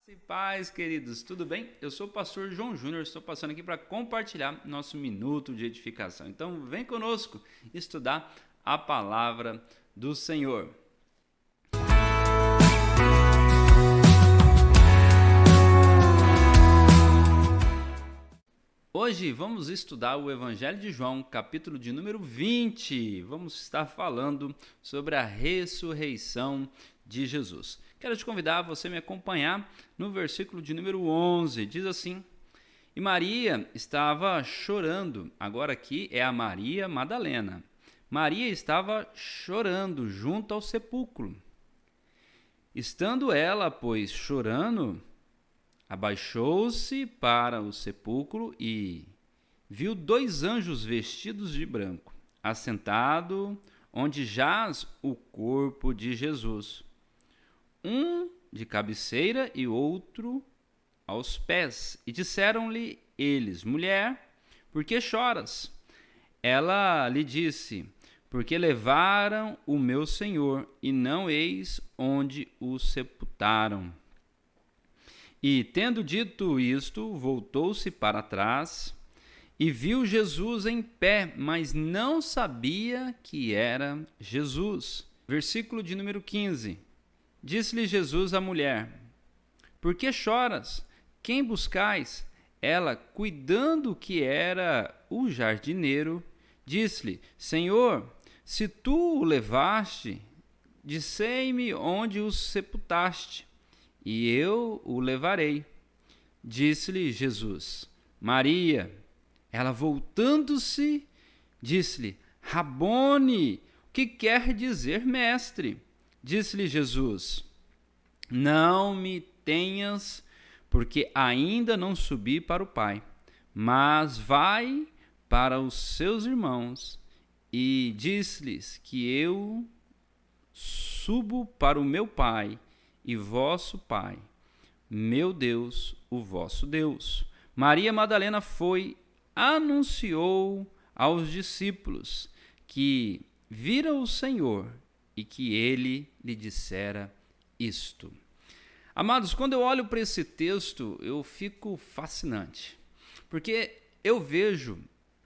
E paz, queridos, tudo bem? Eu sou o pastor João Júnior, estou passando aqui para compartilhar nosso minuto de edificação. Então, vem conosco estudar a palavra do Senhor. Hoje vamos estudar o Evangelho de João, capítulo de número 20. Vamos estar falando sobre a ressurreição de Jesus. Quero te convidar a você me acompanhar no versículo de número 11. Diz assim: E Maria estava chorando. Agora aqui é a Maria Madalena. Maria estava chorando junto ao sepulcro. Estando ela, pois, chorando, abaixou-se para o sepulcro e viu 2 anjos vestidos de branco, assentado onde jaz o corpo de Jesus, um de cabeceira e outro aos pés. E disseram-lhe eles: Mulher, por que choras? Ela lhe disse: Porque levaram o meu Senhor, e não eis onde o sepultaram. E, tendo dito isto, voltou-se para trás e viu Jesus em pé, mas não sabia que era Jesus. Versículo de número 15. Disse-lhe Jesus à mulher: Por que choras? Quem buscais? Ela, cuidando que era o jardineiro, disse-lhe: Senhor, se tu o levaste, dissei-me onde o sepultaste, e eu o levarei. Disse-lhe Jesus: Maria. Ela, voltando-se, disse-lhe: Rabone, o que quer dizer mestre? Disse-lhe Jesus: Não me tenhas, porque ainda não subi para o Pai, mas vai para os seus irmãos e diz-lhes que eu subo para o meu Pai e vosso Pai, meu Deus, o vosso Deus. Maria Madalena foi, anunciou aos discípulos que vira o Senhor e que ele lhe dissera isto. Amados, quando eu olho para esse texto, eu fico fascinante, porque eu vejo,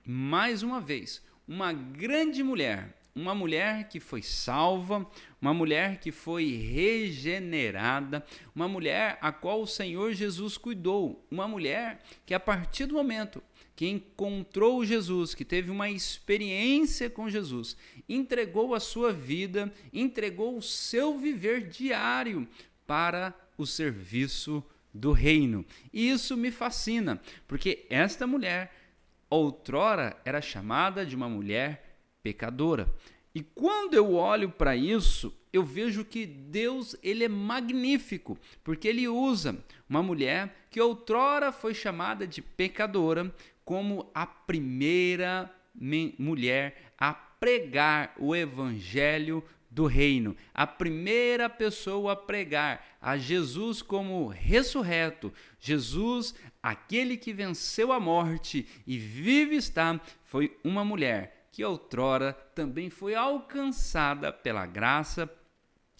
mais uma vez, uma grande mulher, uma mulher que foi salva, uma mulher que foi regenerada, uma mulher a qual o Senhor Jesus cuidou, uma mulher que a partir do momento que encontrou Jesus, que teve uma experiência com Jesus, entregou a sua vida, entregou o seu viver diário para o serviço do reino. E isso me fascina, porque esta mulher outrora era chamada de uma mulher pecadora. E quando eu olho para isso, eu vejo que Deus, ele é magnífico, porque ele usa uma mulher que outrora foi chamada de pecadora como a primeira mulher a pregar o evangelho do reino, a primeira pessoa a pregar a Jesus como ressurreto, Jesus, aquele que venceu a morte e vive está, foi uma mulher que outrora também foi alcançada pela graça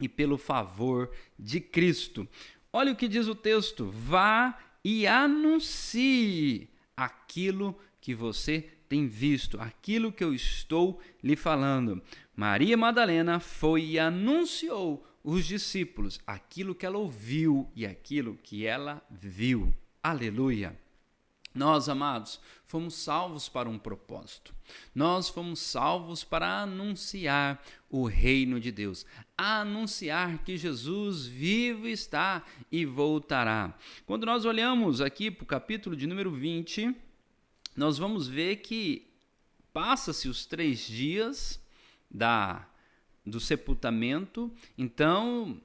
e pelo favor de Cristo. Olha o que diz o texto: vá e anuncie aquilo que você tem visto, aquilo que eu estou lhe falando. Maria Madalena foi e anunciou os discípulos aquilo que ela ouviu e aquilo que ela viu. Aleluia! Nós, amados, fomos salvos para um propósito. Nós fomos salvos para anunciar o reino de Deus, anunciar que Jesus vivo está e voltará. Quando nós olhamos aqui para o capítulo de número 20, nós vamos ver que passa-se os 3 dias do sepultamento, então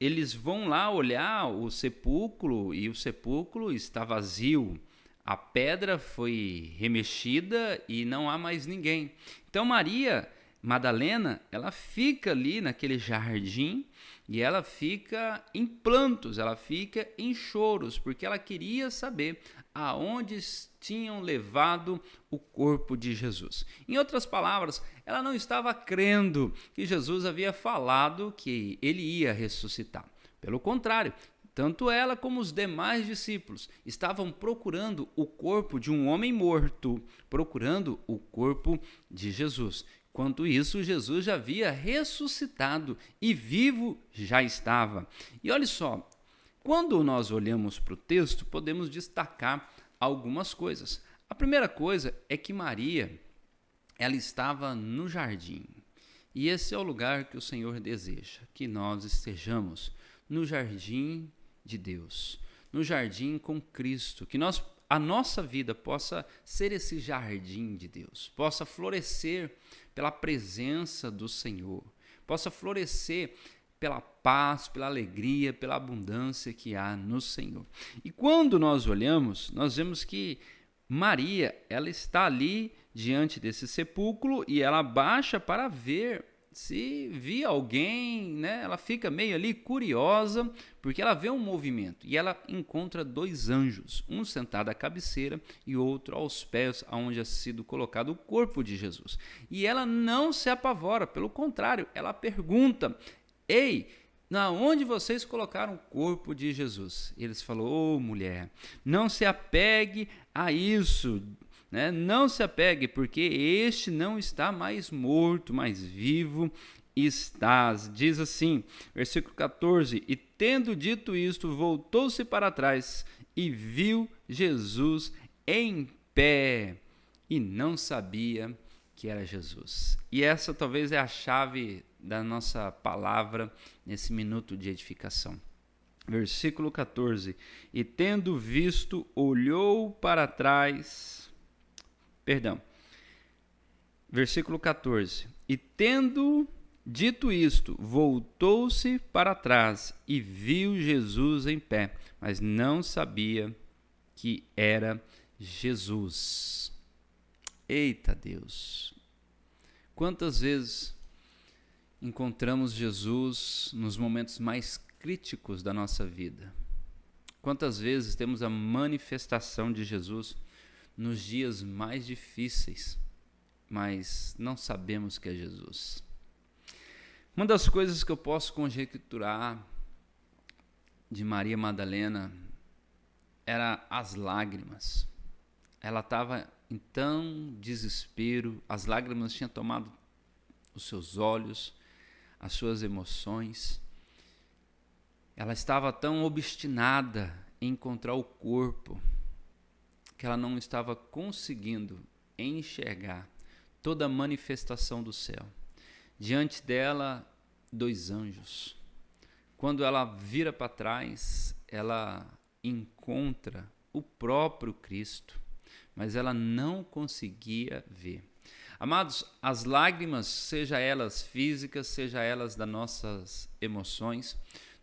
eles vão lá olhar o sepulcro e o sepulcro está vazio. A pedra foi remexida e não há mais ninguém. Então Maria Madalena, ela fica ali naquele jardim e ela fica em prantos, ela fica em choros, porque ela queria saber aonde tinham levado o corpo de Jesus. Em outras palavras, ela não estava crendo que Jesus havia falado que ele ia ressuscitar. Pelo contrário, Tanto ela como os demais discípulos estavam procurando o corpo de um homem morto, procurando o corpo de Jesus. Enquanto isso, Jesus já havia ressuscitado e vivo já estava. E olha só, quando nós olhamos para o texto, podemos destacar algumas coisas. A primeira coisa é que Maria, ela estava no jardim. E esse é o lugar que o Senhor deseja, que nós estejamos no jardim de Deus, no jardim com Cristo, que a nossa vida possa ser esse jardim de Deus, possa florescer pela presença do Senhor, possa florescer pela paz, pela alegria, pela abundância que há no Senhor. E quando nós olhamos, nós vemos que Maria, ela está ali diante desse sepulcro e ela baixa para ver se via alguém, né? Ela fica meio ali curiosa, porque ela vê um movimento e ela encontra dois anjos, um sentado à cabeceira e outro aos pés, aonde ha sido colocado o corpo de Jesus. E ela não se apavora, pelo contrário, ela pergunta: ei, na onde vocês colocaram o corpo de Jesus? E eles falaram: mulher, não se apegue a isso, né? Não se apegue, porque este não está mais morto, mas vivo estás. Diz assim, versículo 14: e tendo dito isto, voltou-se para trás e viu Jesus em pé, e não sabia que era Jesus. E essa talvez é a chave da nossa palavra nesse minuto de edificação. Versículo 14: e tendo visto, olhou para trás. Versículo 14: e tendo dito isto, voltou-se para trás e viu Jesus em pé, mas não sabia que era Jesus. Eita Deus! Quantas vezes encontramos Jesus nos momentos mais críticos da nossa vida? Quantas vezes temos a manifestação de Jesus nos dias mais difíceis, mas não sabemos que é Jesus? Uma das coisas que eu posso conjecturar de Maria Madalena era as lágrimas. Ela estava em tão desespero, as lágrimas tinham tomado os seus olhos, as suas emoções. Ela estava tão obstinada em encontrar o corpo que ela não estava conseguindo enxergar toda a manifestação do céu. Diante dela, dois anjos. Quando ela vira para trás, ela encontra o próprio Cristo, mas ela não conseguia ver. Amados, as lágrimas, seja elas físicas, seja elas das nossas emoções,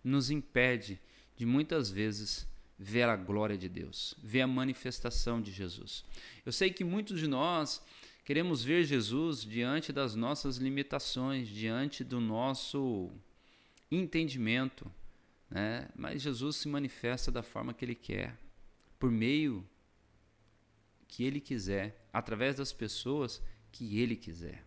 nos impede de muitas vezes ver a glória de Deus, ver a manifestação de Jesus. Eu sei que muitos de nós queremos ver Jesus diante das nossas limitações, diante do nosso entendimento, né? Mas Jesus se manifesta da forma que Ele quer, por meio que Ele quiser, através das pessoas que Ele quiser.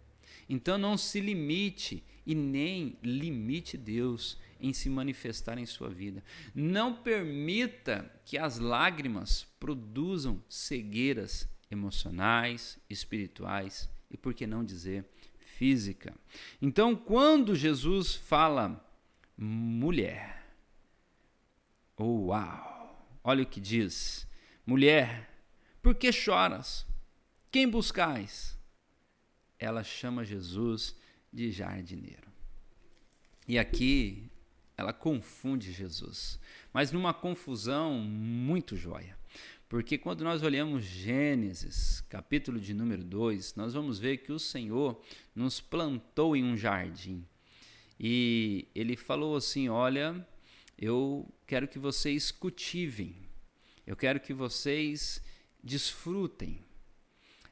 Então não se limite e nem limite Deus em se manifestar em sua vida. Não permita que as lágrimas produzam cegueiras emocionais, espirituais e, por que não dizer, física. Então, quando Jesus fala mulher, uau, olha o que diz: mulher, por que choras? Quem buscais? Ela chama Jesus de jardineiro. E aqui ela confunde Jesus, mas numa confusão muito joia. Porque quando nós olhamos Gênesis, capítulo de número 2, nós vamos ver que o Senhor nos plantou em um jardim. E Ele falou assim: olha, eu quero que vocês cultivem, eu quero que vocês desfrutem.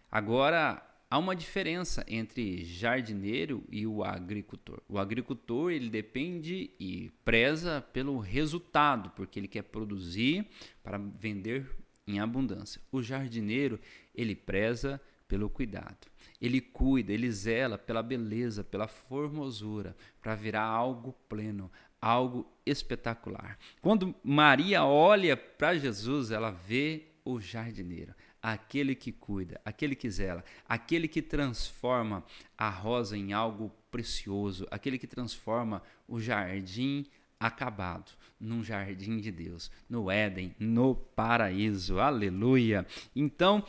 Agora, há uma diferença entre jardineiro e o agricultor. O agricultor, ele depende e preza pelo resultado, porque ele quer produzir para vender em abundância. O jardineiro, ele preza pelo cuidado. Ele cuida, ele zela pela beleza, pela formosura, para virar algo pleno, algo espetacular. Quando Maria olha para Jesus, ela vê o jardineiro, aquele que cuida, aquele que zela, aquele que transforma a rosa em algo precioso, aquele que transforma o jardim acabado num jardim de Deus, no Éden, no paraíso. Aleluia! Então,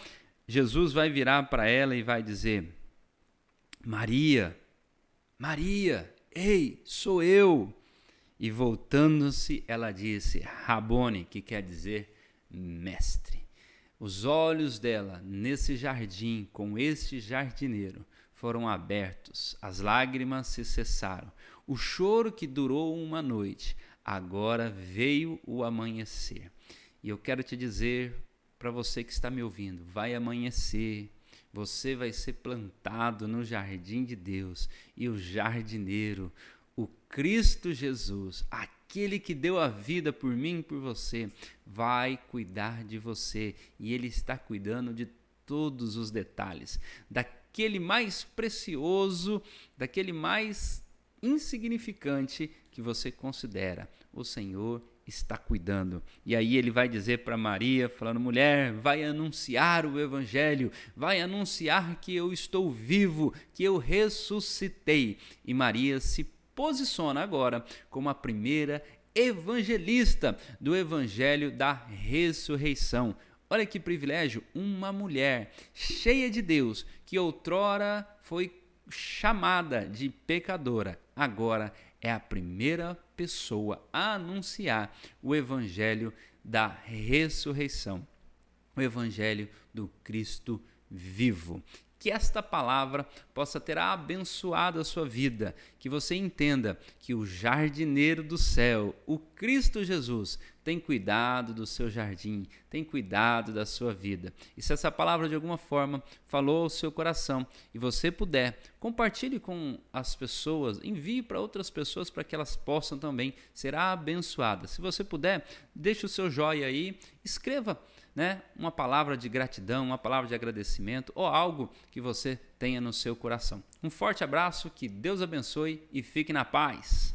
Jesus vai virar para ela e vai dizer: Maria, Maria, ei, sou eu. E voltando-se, ela disse, Rabone, que quer dizer mestre. Os olhos dela, nesse jardim, com este jardineiro, foram abertos, as lágrimas se cessaram. O choro que durou uma noite, agora veio o amanhecer. E eu quero te dizer, para você que está me ouvindo, vai amanhecer. Você vai ser plantado no jardim de Deus. E o jardineiro, o Cristo Jesus, aquele que deu a vida por mim e por você, vai cuidar de você. E Ele está cuidando de todos os detalhes. Daquele mais precioso, daquele mais insignificante que você considera. O Senhor está cuidando. E aí ele vai dizer para Maria, falando, mulher, vai anunciar o evangelho, vai anunciar que eu estou vivo, que eu ressuscitei. E Maria se posiciona agora como a primeira evangelista do evangelho da ressurreição. Olha que privilégio, uma mulher cheia de Deus, que outrora foi chamada de pecadora, agora é a primeira pessoa a anunciar o evangelho da ressurreição, o evangelho do Cristo vivo. Que esta palavra possa ter abençoado a sua vida, que você entenda que o jardineiro do céu, o Cristo Jesus, tem cuidado do seu jardim, tem cuidado da sua vida. E se essa palavra de alguma forma falou ao seu coração e você puder, compartilhe com as pessoas, envie para outras pessoas para que elas possam também ser abençoadas. Se você puder, deixe o seu joinha aí, escreva uma palavra de gratidão, uma palavra de agradecimento ou algo que você tenha no seu coração. Um forte abraço, que Deus abençoe e fique na paz.